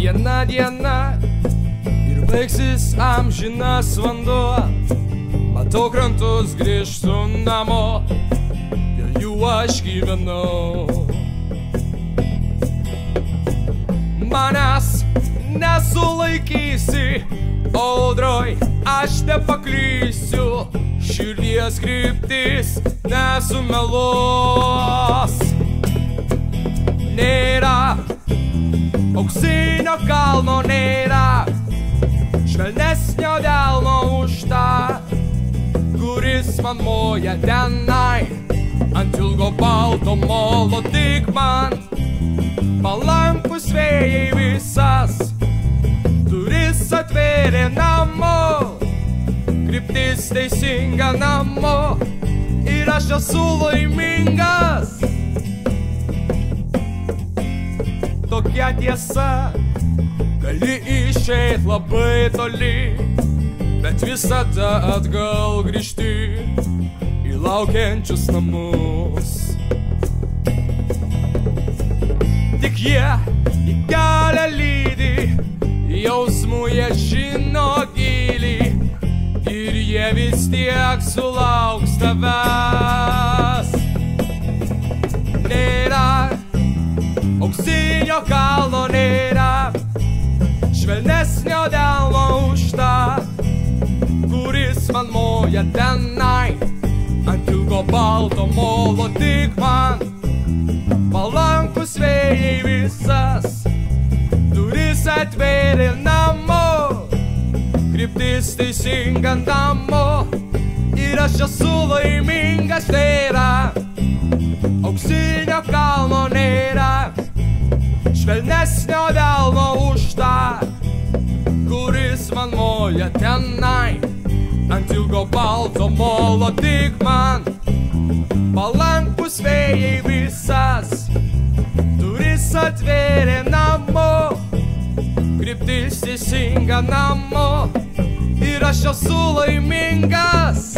viena diena ir baigsis amžinas vanduo. Matau krantus, grįžtu namo, dėl jų aš gyvenau. Manęs nesulaikysi, audroj aš nepaklysiu, širdies kryptis nesumeluos. Nėra auksinio kalno, nėra švelnesnio delno už tą, kuris man moja tenai ant ilgo balto molo. Tik man palankus vėjai visas duris atvėrė namo, kryptis teisinga namo ir aš esu laimingas. Tokia tiesa, gali išeit labai toli, bet visada atgal grįžti į laukiančius namus. Tik jie į kelią lydi, jausmų jie žino gilį ir jie vis tiek sulauks tavęs. Nėra auksinio kalno, nėra švelnesnio delno už tą, kuris man moja tenai ant ilgo balto molo. Tik man palankus vėjai visas duris atvėrė namo, kryptis teisinga namo ir aš esu laimingas. Nėra auksinio kalno, nėra švelnesnio delno už tą, kuris man moja tenai ant ilgo balto molo. Tik man palankus vėjai visas duris atvėrė namo, kryptis teisinga namo ir aš esu laimingas.